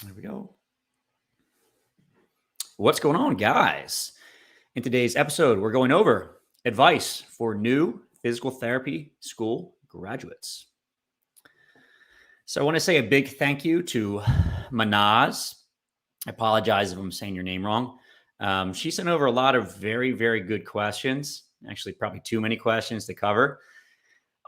There we go. What's going on, guys? In today's episode, we're going over advice for new physical therapy school graduates. So I want to say a big thank you to Manaz. I apologize if I'm saying your name wrong. She sent over a lot of very, very good questions. Actually, probably too many questions to cover.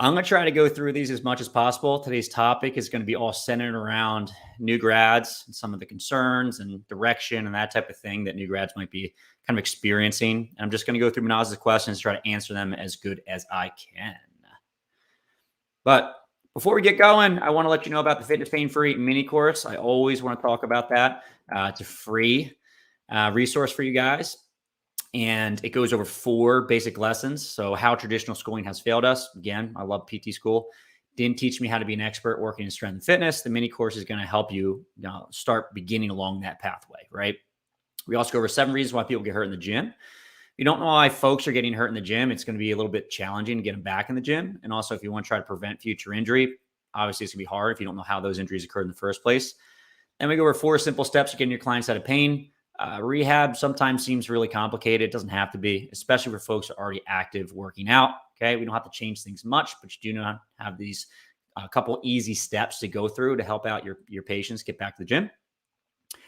I'm going to try to go through these as much as possible. Today's topic is going to be all centered around new grads and some of the concerns and direction and that type of thing that new grads might be kind of experiencing. And I'm just going to go through Manaz's questions, try to answer them as good as I can. But before we get going, I want to let you know about the Fitness Pain-Free Mini Course. I always want to talk about that. It's a free resource for you guys. And it goes over 4 basic lessons. So how traditional schooling has failed us. Again, I love PT school. Didn't teach me how to be an expert working in strength and fitness. The mini course is going to help you, start beginning along that pathway, right? We also go over 7 reasons why people get hurt in the gym. If you don't know why folks are getting hurt in the gym, it's going to be a little bit challenging to get them back in the gym. And also, if you want to try to prevent future injury, obviously it's going to be hard if you don't know how those injuries occurred in the first place. Then we go over 4 simple steps to getting your clients out of pain. Rehab sometimes seems really complicated. It doesn't have to be, especially for folks who are already active working out. Okay. We don't have to change things much, but you do not have these couple easy steps to go through to help out your patients get back to the gym.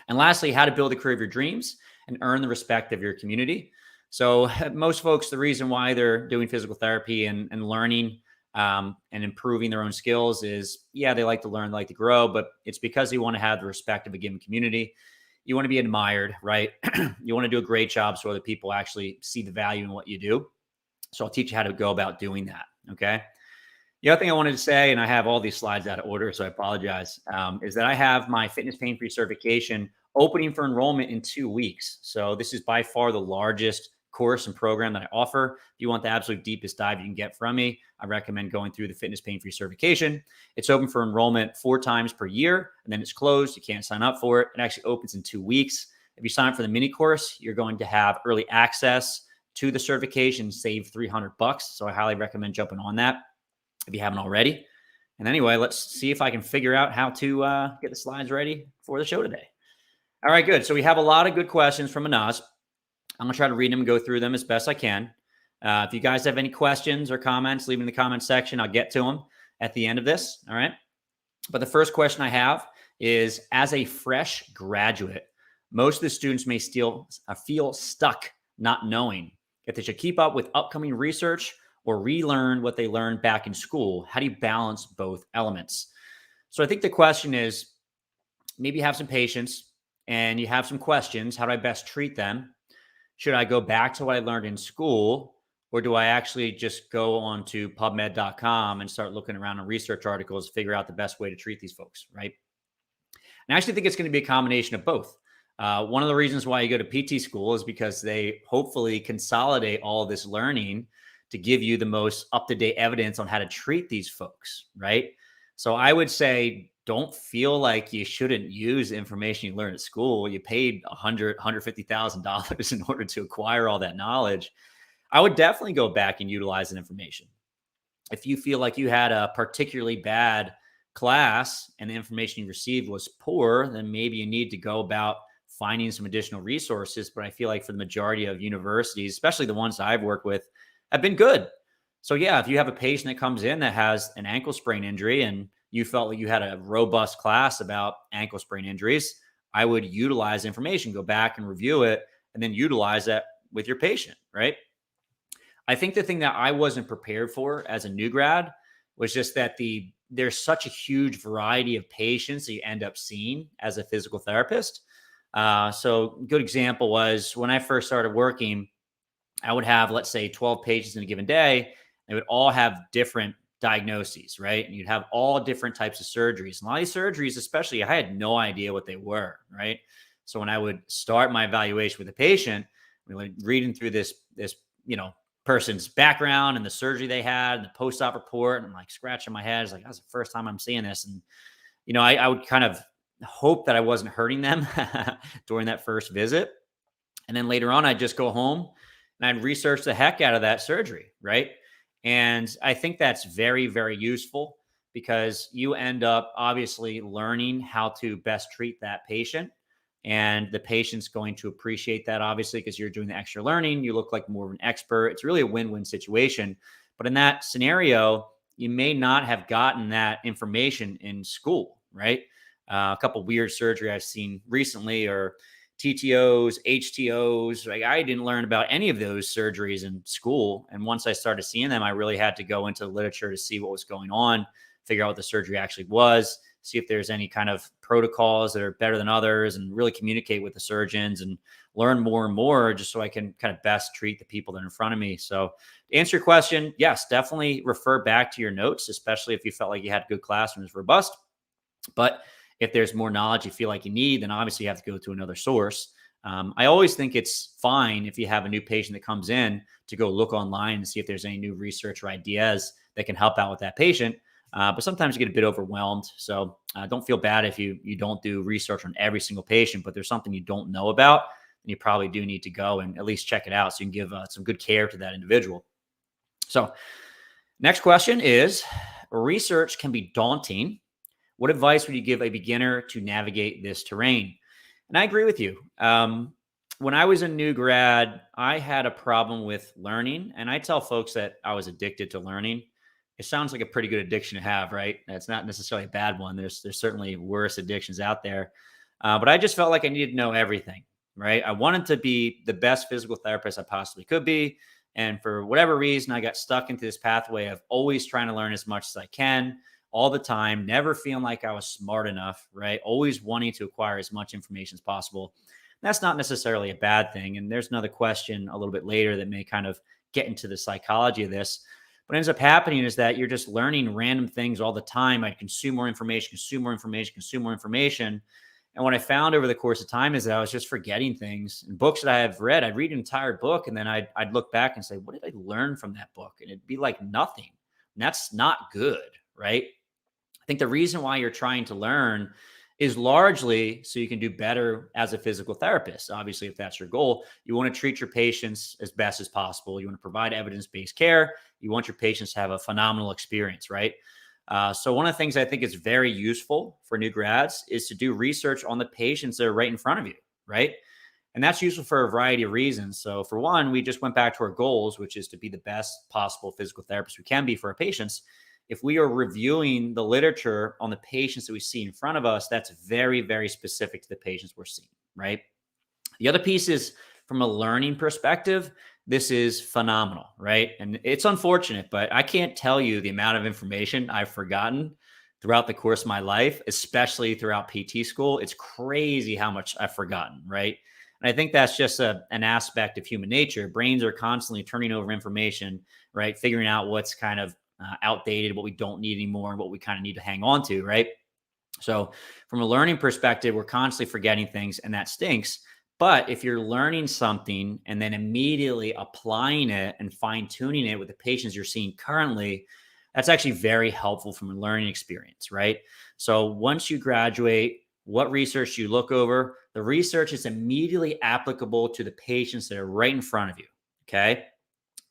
And lastly, how to build the career of your dreams and earn the respect of your community. So most folks, the reason why they're doing physical therapy and learning and improving their own skills is, yeah, they like to learn, they like to grow, but it's because they want to have the respect of a given community. You want to be admired, right? You want to do a great job so other people actually see the value in what you do. So I'll teach you how to go about doing that, okay? The other thing I wanted to say, and I have all these slides out of order, so I apologize, is that I have my Fitness Pain-Free certification opening for enrollment in 2 weeks. So this is by far the largest course and program that I offer. If you want the absolute deepest dive you can get from me, I recommend going through the Fitness Pain-Free certification. It's open for enrollment 4 times per year, and then it's closed. You can't sign up for it. It actually opens in 2 weeks. If you sign up for the mini course, you're going to have early access to the certification, save $300. So I highly recommend jumping on that if you haven't already. And anyway, let's see if I can figure out how to get the slides ready for the show today. All right, good. So we have a lot of good questions from Manaz. I'm going to try to read them and go through them as best I can. If you guys have any questions or comments, leave them in the comment section. I'll get to them at the end of this. All right. But the first question I have is, as a fresh graduate, most of the students may still feel stuck not knowing if they should keep up with upcoming research or relearn what they learned back in school. How do you balance both elements? So I think the question is, maybe you have some patience and you have some questions. How do I best treat them? Should I go back to what I learned in school, or do I actually just go on to PubMed.com and start looking around on research articles, figure out the best way to treat these folks, right? And I actually think it's going to be a combination of both. One of the reasons why you go to PT school is because they hopefully consolidate all this learning to give you the most up-to-date evidence on how to treat these folks, right? So I would say, don't feel like you shouldn't use information you learned at school. You paid $150,000 in order to acquire all that knowledge. I would definitely go back and utilize that information. If you feel like you had a particularly bad class and the information you received was poor, then maybe you need to go about finding some additional resources. But I feel like for the majority of universities, especially the ones that I've worked with, have been good. So yeah, if you have a patient that comes in that has an ankle sprain injury and you felt like you had a robust class about ankle sprain injuries, I would utilize information, go back and review it, and then utilize that with your patient, right? I think the thing that I wasn't prepared for as a new grad was just that there's such a huge variety of patients that you end up seeing as a physical therapist. So a good example was when I first started working, I would have, let's say, 12 patients in a given day. They would all have different diagnoses, right? And you'd have all different types of surgeries. And a lot of these surgeries, especially, I had no idea what they were, right? So when I would start my evaluation with a patient, we were reading through this person's background and the surgery they had and the post-op report, and I'm like scratching my head. It's like, that's the first time I'm seeing this. And, I would kind of hope that I wasn't hurting them during that first visit. And then later on, I'd just go home and I'd research the heck out of that surgery, right? And I think that's very, very useful. because you end up obviously learning how to best treat that patient. And the patient's going to appreciate that, obviously, because you're doing the extra learning. You look like more of an expert. It's really a win-win situation. But in that scenario, you may not have gotten that information in school, right? A couple weird surgery I've seen recently are TTOs, HTOs. Like, I didn't learn about any of those surgeries in school. And once I started seeing them, I really had to go into the literature to see what was going on, figure out what the surgery actually was, see if there's any kind of protocols that are better than others, and really communicate with the surgeons and learn more and more, just so I can kind of best treat the people that are in front of me. So to answer your question, yes, definitely refer back to your notes, especially if you felt like you had good class and it was robust. But if there's more knowledge you feel like you need, then obviously you have to go to another source. I always think it's fine if you have a new patient that comes in to go look online and see if there's any new research or ideas that can help out with that patient. But sometimes you get a bit overwhelmed. So don't feel bad if you don't do research on every single patient, but there's something you don't know about, and you probably do need to go and at least check it out so you can give some good care to that individual. So next question is, research can be daunting. What advice would you give a beginner to navigate this terrain? And I agree with you. When I was a new grad, I had a problem with learning, and I tell folks that I was addicted to learning. It sounds like a pretty good addiction to have, right? It's not necessarily a bad one. There's certainly worse addictions out there. But I just felt like I needed to know everything, right? I wanted to be the best physical therapist I possibly could be. And for whatever reason, I got stuck into this pathway of always trying to learn as much as I can all the time, never feeling like I was smart enough, right? Always wanting to acquire as much information as possible. That's not necessarily a bad thing. And there's another question a little bit later that may kind of get into the psychology of this. What ends up happening is that you're just learning random things all the time. I'd consume more information, consume more information, consume more information. And what I found over the course of time is that I was just forgetting things. And books that I have read, I'd read an entire book, and then I'd look back and say, what did I learn from that book? And it'd be like nothing. And that's not good, right? I think the reason why you're trying to learn is largely so you can do better as a physical therapist. Obviously, if that's your goal, you want to treat your patients as best as possible. You want to provide evidence-based care. You want your patients to have a phenomenal experience, right? So one of the things I think is very useful for new grads is to do research on the patients that are right in front of you, right? And that's useful for a variety of reasons. So for one, we just went back to our goals, which is to be the best possible physical therapist we can be for our patients. If we are reviewing the literature on the patients that we see in front of us, that's very, very specific to the patients we're seeing, right? The other piece is, from a learning perspective, this is phenomenal, right? And it's unfortunate, but I can't tell you the amount of information I've forgotten throughout the course of my life, especially throughout PT school. It's crazy how much I've forgotten, right? And I think that's just an aspect of human nature. Brains are constantly turning over information, right? Figuring out what's kind of outdated, what we don't need anymore, and what we kind of need to hang on to, right? So from a learning perspective, we're constantly forgetting things, and that stinks. But if you're learning something and then immediately applying it and fine tuning it with the patients you're seeing currently, that's actually very helpful from a learning experience, right? So once you graduate, what research you look over, the research is immediately applicable to the patients that are right in front of you, okay?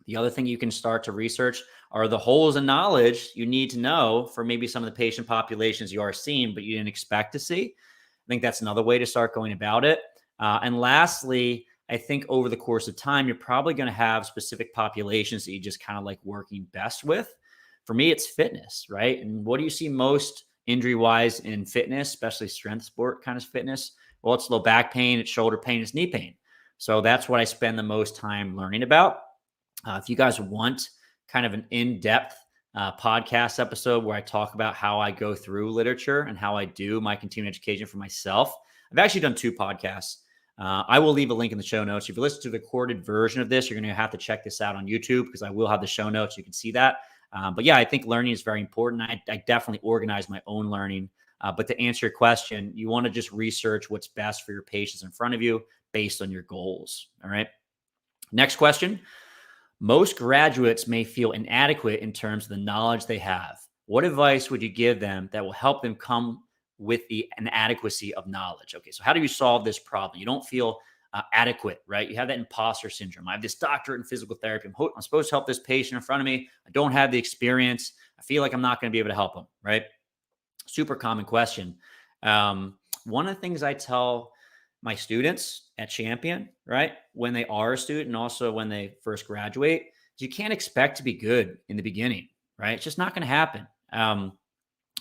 The other thing you can start to research are the holes in knowledge you need to know for maybe some of the patient populations you are seeing, but you didn't expect to see. I think that's another way to start going about it. And lastly, I think over the course of time, you're probably going to have specific populations that you just kind of like working best with. For me, it's fitness, right? And what do you see most injury-wise in fitness, especially strength sport kind of fitness? Well, it's low back pain, it's shoulder pain, it's knee pain. So that's what I spend the most time learning about. If you guys want kind of an in-depth podcast episode where I talk about how I go through literature and how I do my continuing education for myself, I've actually done 2 podcasts. I will leave a link in the show notes. If you listen to the recorded version of this, you're going to have to check this out on YouTube because I will have the show notes. You can see that. But yeah, I think learning is very important. I definitely organize my own learning. But to answer your question, you want to just research what's best for your patients in front of you based on your goals. All right. Next question. Most graduates may feel inadequate in terms of the knowledge they have. What advice would you give them that will help them come with the inadequacy of knowledge? Okay, so how do you solve this problem? You don't feel adequate, right? You have that imposter syndrome. I have this doctorate in physical therapy. I'm supposed to help this patient in front of me. I don't have the experience. I feel like I'm not going to be able to help them, right? Super common question. One of the things I tell my students at Champion, right, when they are a student and also when they first graduate, is you can't expect to be good in the beginning, right? It's just not going to happen. I'm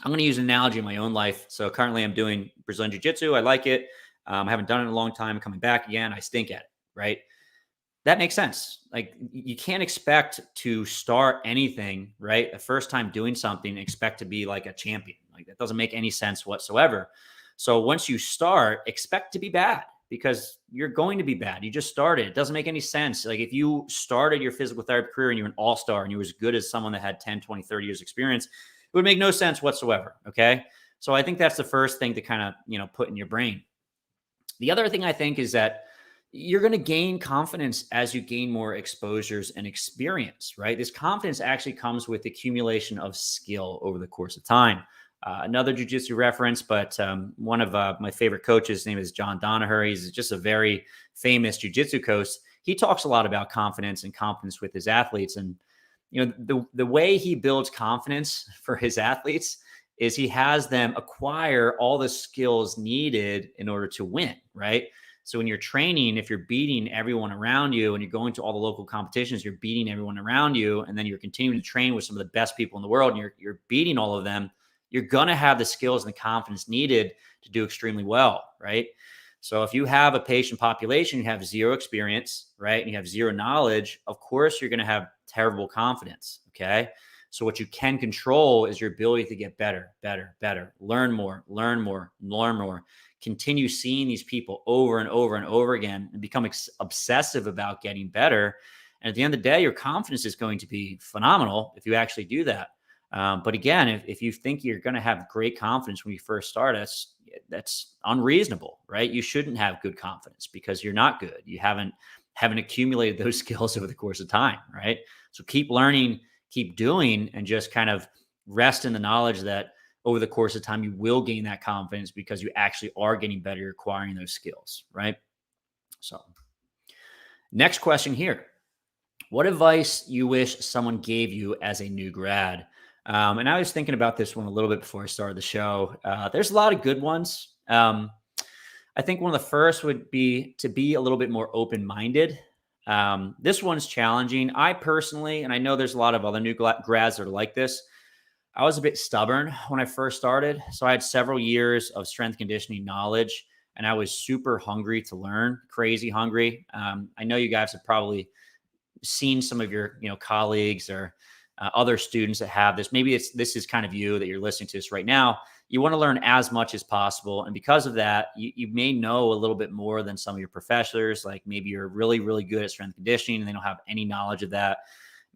going to use an analogy in my own life. So currently I'm doing Brazilian Jiu-Jitsu. I like it. I haven't done it in a long time. Coming back again, I stink at it, right? That makes sense. Like you can't expect to start anything, right? The first time doing something, expect to be like a champion. Like that doesn't make any sense whatsoever. So once you start, expect to be bad because you're going to be bad. You just started. It doesn't make any sense. Like if you started your physical therapy career and you're an all-star and you're as good as someone that had 10, 20, 30 years experience, it would make no sense whatsoever. Okay. So I think that's the first thing to kind of, put in your brain. The other thing I think is that you're going to gain confidence as you gain more exposures and experience, right? This confidence actually comes with accumulation of skill over the course of time. Another jiu-jitsu reference, but one of my favorite coaches, his name is John Danaher. He's just a very famous jiu-jitsu coach. He talks a lot about confidence and confidence with his athletes. And, the way he builds confidence for his athletes is he has them acquire all the skills needed in order to win, right? So when you're training, if you're beating everyone around you and you're going to all the local competitions, you're beating everyone around you, and then you're continuing to train with some of the best people in the world, and you're beating all of them, you're going to have the skills and the confidence needed to do extremely well, right? So if you have a patient population, you have zero experience, right? And you have zero knowledge, of course, you're going to have terrible confidence, okay? So what you can control is your ability to get better, learn more, continue seeing these people over and over and over again and become obsessive about getting better. And at the end of the day, your confidence is going to be phenomenal if you actually do that. But again, if you think you're going to have great confidence when you first start, that's unreasonable, right? You shouldn't have good confidence because you're not good. You haven't accumulated those skills over the course of time, right? So keep learning, keep doing, and just kind of rest in the knowledge that over the course of time, you will gain that confidence because you actually are getting better, acquiring those skills, right? So next question here. What advice you wish someone gave you as a new grad? And I was thinking about this one a little bit before I started the show. There's a lot of good ones. I think one of the first would be to be a little bit more open-minded. This one's challenging. I personally, and I know there's a lot of other new grads that are like this, I was a bit stubborn when I first started. So I had several years of strength conditioning knowledge, and I was super hungry to learn, crazy hungry. I know you guys have probably seen some of your colleagues or other students that have this. Maybe this is kind of you that you're listening to this right now. You want to learn as much as possible. And because of that, you may know a little bit more than some of your professors. Like maybe you're really, really good at strength conditioning and they don't have any knowledge of that.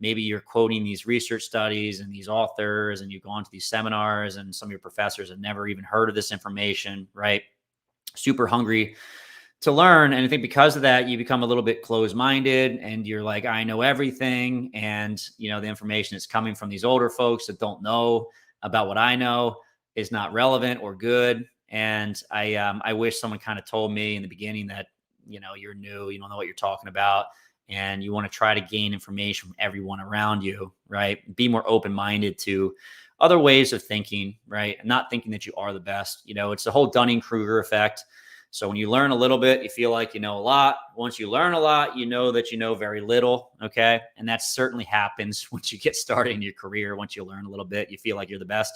Maybe you're quoting these research studies and these authors and you've gone to these seminars and some of your professors have never even heard of this information, right? Super hungry to learn. And I think because of that, you become a little bit closed-minded and you're like, I know everything. And, the information that's coming from these older folks that don't know about what I know is not relevant or good. And I wish someone kind of told me in the beginning that, you're new, you don't know what you're talking about. And you want to try to gain information from everyone around you, right? Be more open-minded to other ways of thinking, right? Not thinking that you are the best. It's the whole Dunning-Kruger effect. So when you learn a little bit, you feel like you know a lot. Once you learn a lot, you know that you know very little, okay? And that certainly happens once you get started in your career. Once you learn a little bit, you feel like you're the best.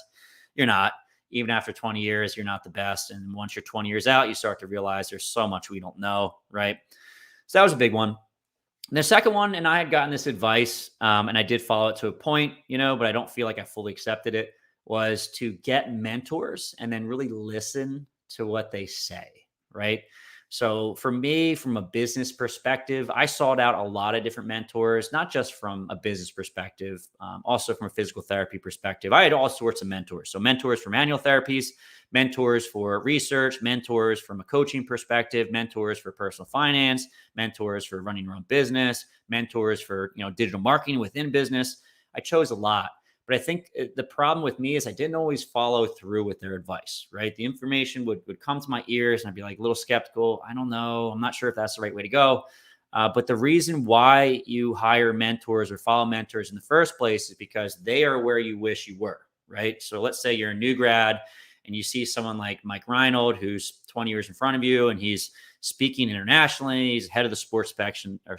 You're not. Even after 20 years, you're not the best. And once you're 20 years out, you start to realize there's so much we don't know, right? So that was a big one. And the second one, and I had gotten this advice, and I did follow it to a point, but I don't feel like I fully accepted it, was to get mentors and then really listen to what they say, right? So for me, from a business perspective, I sought out a lot of different mentors, not just from a business perspective, also from a physical therapy perspective. I had all sorts of mentors. So mentors for manual therapies, mentors for research, mentors from a coaching perspective, mentors for personal finance, mentors for running your own business, mentors for, digital marketing within business. I chose a lot. But I think the problem with me is I didn't always follow through with their advice, right? The information would come to my ears and I'd be like a little skeptical. I don't know. I'm not sure if that's the right way to go. But the reason why you hire mentors or follow mentors in the first place is because they are where you wish you were, right? So let's say you're a new grad and you see someone like Mike Reinold, who's 20 years in front of you, and he's speaking internationally. He's head of the sports section or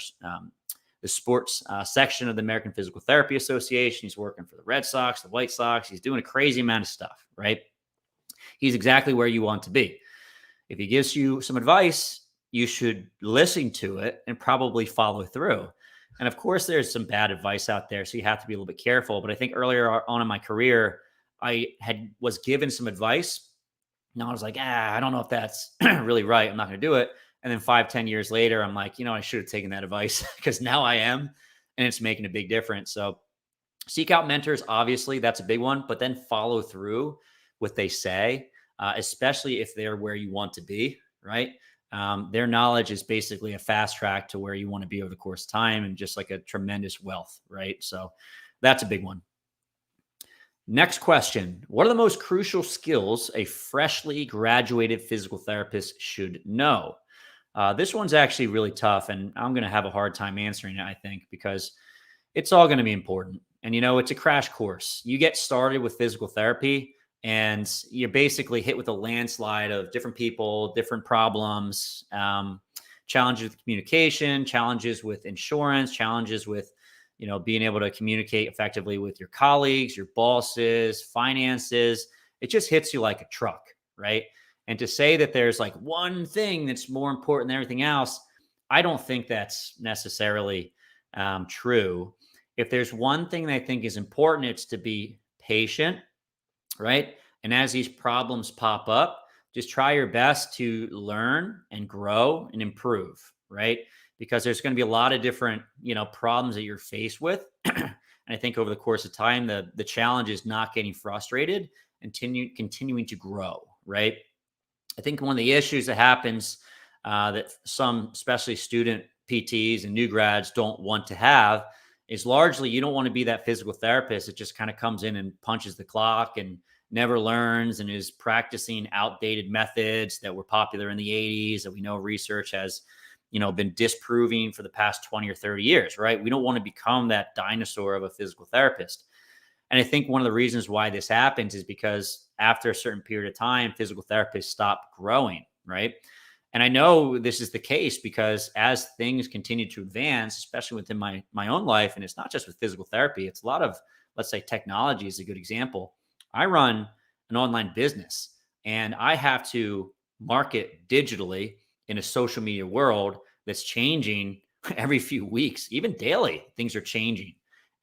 the sports section of the American Physical Therapy Association. He's working for the Red Sox, the White Sox. He's doing a crazy amount of stuff, right? He's exactly where you want to be. If he gives you some advice, you should listen to it and probably follow through. And of course, there's some bad advice out there, so you have to be a little bit careful. But I think earlier on in my career, I was given some advice. And I was like, I don't know if that's really right. I'm not going to do it. And then 5-10 years later, I'm like, I should have taken that advice because now I am, and it's making a big difference. So seek out mentors. Obviously, that's a big one, but then follow through what they say, especially if they're where you want to be, right? Their knowledge is basically a fast track to where you want to be over the course of time, and just like a tremendous wealth, right? So that's a big one. Next question. What are the most crucial skills a freshly graduated physical therapist should know? This one's actually really tough, and I'm going to have a hard time answering it, I think, because it's all going to be important. And, it's a crash course. You get started with physical therapy, and you're basically hit with a landslide of different people, different problems, challenges with communication, challenges with insurance, challenges with, being able to communicate effectively with your colleagues, your bosses, finances. It just hits you like a truck, right? And to say that there's like one thing that's more important than everything else, I don't think that's necessarily true. If there's one thing that I think is important, it's to be patient, right? And as these problems pop up, just try your best to learn and grow and improve, right? Because there's going to be a lot of different, problems that you're faced with. And I think over the course of time, the challenge is not getting frustrated and continuing to grow, right? I think one of the issues that happens that some, especially student PTs and new grads, don't want to have is largely you don't want to be that physical therapist that just kind of comes in and punches the clock and never learns and is practicing outdated methods that were popular in the 80s that we know research has been disproving for the past 20 or 30 years, right? We don't want to become that dinosaur of a physical therapist. And I think one of the reasons why this happens is because after a certain period of time, physical therapists stop growing, right? And I know this is the case because as things continue to advance, especially within my own life, and it's not just with physical therapy, it's a lot of, let's say, technology is a good example. I run an online business and I have to market digitally in a social media world that's changing every few weeks, even daily, things are changing.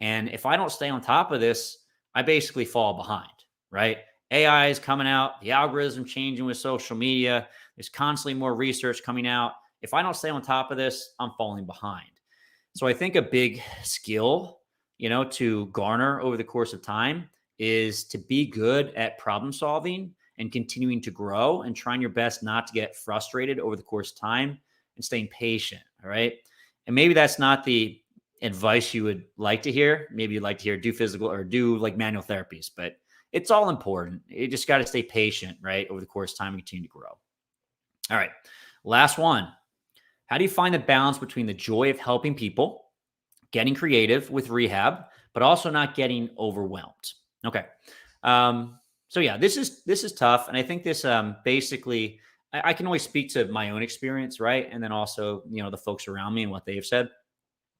And if I don't stay on top of this, I basically fall behind, right? AI is coming out, the algorithm changing with social media. There's constantly more research coming out. If I don't stay on top of this, I'm falling behind. So I think a big skill, to garner over the course of time is to be good at problem solving and continuing to grow and trying your best not to get frustrated over the course of time and staying patient. All right. And maybe that's not the advice you would like to hear. Maybe you'd like to hear do physical or do like manual therapies, but it's all important. You just got to stay patient, right? Over the course of time and continue to grow. All right. Last one. How do you find the balance between the joy of helping people, getting creative with rehab, but also not getting overwhelmed? Okay. So yeah, this is tough. And I think this basically, I can always speak to my own experience, right? And then also, the folks around me and what they've said.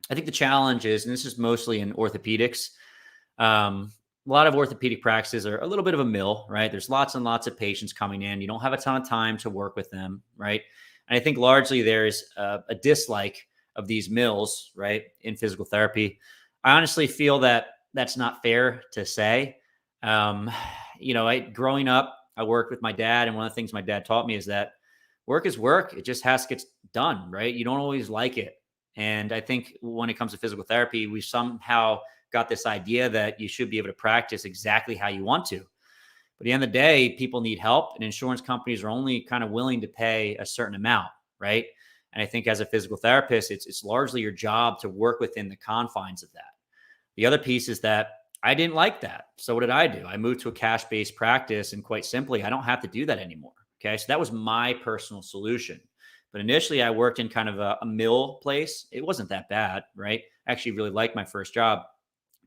I think the challenge is, and this is mostly in orthopedics, a lot of orthopedic practices are a little bit of a mill, right? There's lots and lots of patients coming in. You don't have a ton of time to work with them, right? And I think largely there's a dislike of these mills, right, in physical therapy. I honestly feel that that's not fair to say. Growing up, I worked with my dad, and one of the things my dad taught me is that work is work. It just has to get done, right? You don't always like it. And I think when it comes to physical therapy, we somehow got this idea that you should be able to practice exactly how you want to. But at the end of the day, people need help, and insurance companies are only kind of willing to pay a certain amount, right? And I think as a physical therapist, it's largely your job to work within the confines of that. The other piece is that I didn't like that. So what did I do? I moved to a cash-based practice, and quite simply, I don't have to do that anymore. Okay. So that was my personal solution. But initially I worked in kind of a mill place. It wasn't that bad, right? I actually really liked my first job.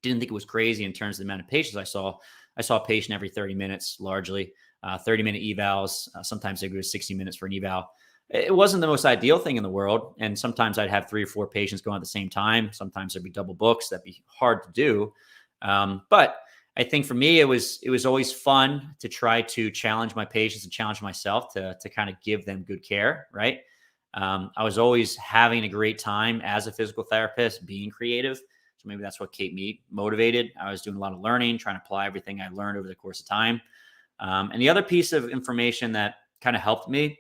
Didn't think it was crazy in terms of the amount of patients I saw. I saw a patient every 30 minutes, largely 30-minute evals. Sometimes they go to 60 minutes for an eval. It wasn't the most ideal thing in the world. And sometimes I'd have 3 or 4 patients going at the same time. Sometimes there'd be double books. That'd be hard to do. But I think for me, it was always fun to try to challenge my patients and challenge myself to kind of give them good care, right? I was always having a great time as a physical therapist, being creative. So maybe that's what kept me motivated. I was doing a lot of learning, trying to apply everything I learned over the course of time. And the other piece of information that kind of helped me,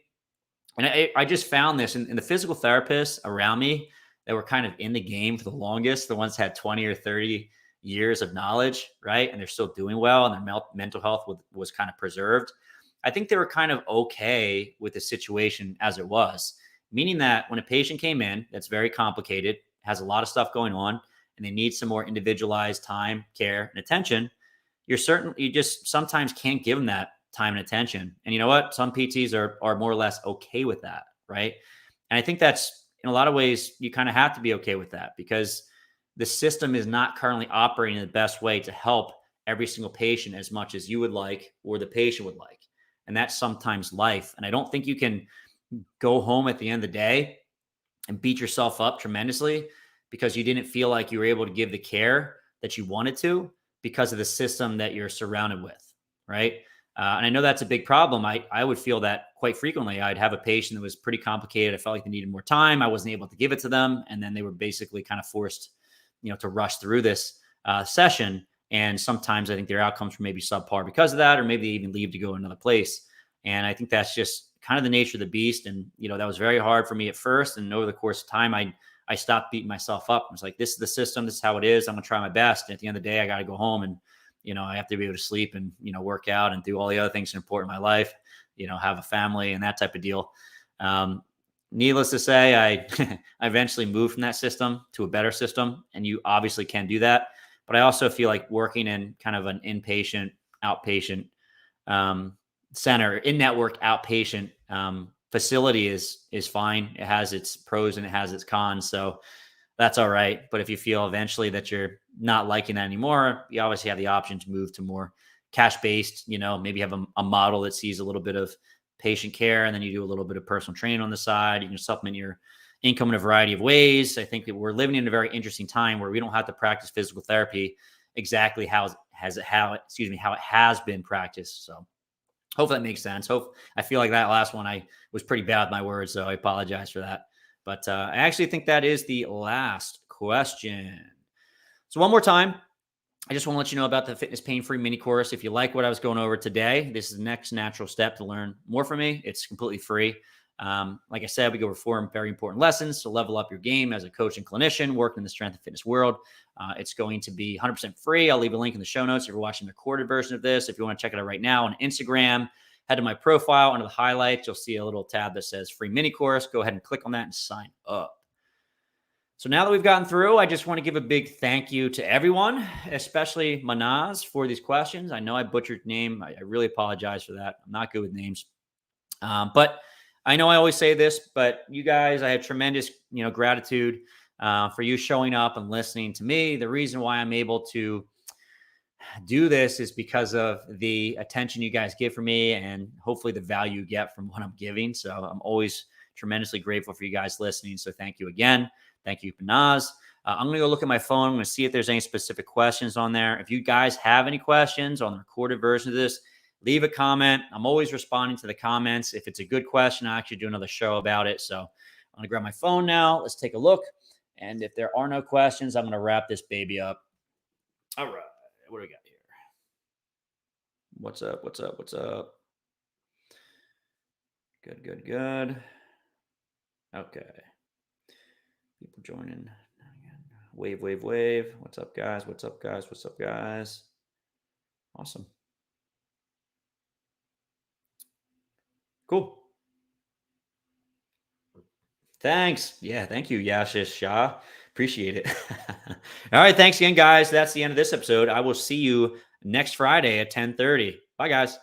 and I just found this in the physical therapists around me that were kind of in the game for the longest, the ones that had 20 or 30 years of knowledge, right? And they're still doing well, and their mental health was kind of preserved. I think they were kind of okay with the situation as it was, meaning that when a patient came in that's very complicated, has a lot of stuff going on, and they need some more individualized time, care, and attention, you just sometimes can't give them that time and attention. And you know what? Some PTs are more or less okay with that, right? And I think that's in a lot of ways you kind of have to be okay with that, because the system is not currently operating the best way to help every single patient as much as you would like or the patient would like. And that's sometimes life. And I don't think you can go home at the end of the day and beat yourself up tremendously because you didn't feel like you were able to give the care that you wanted to because of the system that you're surrounded with, right? And I know that's a big problem. I would feel that quite frequently. I'd have a patient that was pretty complicated. I felt like they needed more time. I wasn't able to give it to them. And then they were basically kind of forced, to rush through this session. And sometimes I think their outcomes were maybe subpar because of that, or maybe they even leave to go another place. And I think that's just kind of the nature of the beast. And, that was very hard for me at first. And over the course of time, I stopped beating myself up. I was like, this is the system. This is how it is. I'm going to try my best. And at the end of the day, I got to go home and, I have to be able to sleep and, work out and do all the other things that are important in my life, have a family and that type of deal. Needless to say, I eventually moved from that system to a better system, and you obviously can do that. But I also feel like working in kind of an inpatient, outpatient center, in-network outpatient facility is fine. It has its pros and it has its cons. So that's all right. But if you feel eventually that you're not liking that anymore, you obviously have the option to move to more cash-based, maybe have a model that sees a little bit of patient care, and then you do a little bit of personal training on the side. You can supplement your income in a variety of ways. I think that we're living in a very interesting time where we don't have to practice physical therapy exactly how it has been practiced. So hopefully that makes sense. I feel like that last one, I was pretty bad with my words, so I apologize for that. But I actually think that is the last question. So one more time, I just want to let you know about the Fitness Pain-Free Mini Course. If you like what I was going over today, this is the next natural step to learn more from me. It's completely free. Like I said, we go over 4 very important lessons to level up your game as a coach and clinician working in the strength and fitness world. It's going to be 100% free. I'll leave a link in the show notes if you're watching the recorded version of this. If you want to check it out right now on Instagram, head to my profile. Under the highlights, you'll see a little tab that says free mini course. Go ahead and click on that and sign up. So now that we've gotten through, I just want to give a big thank you to everyone, especially Manaz, for these questions. I know I butchered your name. I really apologize for that. I'm not good with names. But I know I always say this, but you guys, I have tremendous, gratitude for you showing up and listening to me. The reason why I'm able to do this is because of the attention you guys give for me and hopefully the value you get from what I'm giving. So I'm always tremendously grateful for you guys listening. So thank you again. Thank you, Panaz. I'm going to go look at my phone. I'm going to see if there's any specific questions on there. If you guys have any questions on the recorded version of this, leave a comment. I'm always responding to the comments. If it's a good question, I'll actually do another show about it. So I'm going to grab my phone now. Let's take a look. And if there are no questions, I'm going to wrap this baby up. All right. What do we got here? What's up? What's up? What's up? Good, good, good. Okay. People joining. Wave, wave, wave. What's up, guys? What's up, guys? What's up, guys? Awesome. Cool. Thanks. Yeah, thank you, Yashish Shah. Appreciate it. All right. Thanks again, guys. That's the end of this episode. I will see you next Friday at 10:30. Bye, guys.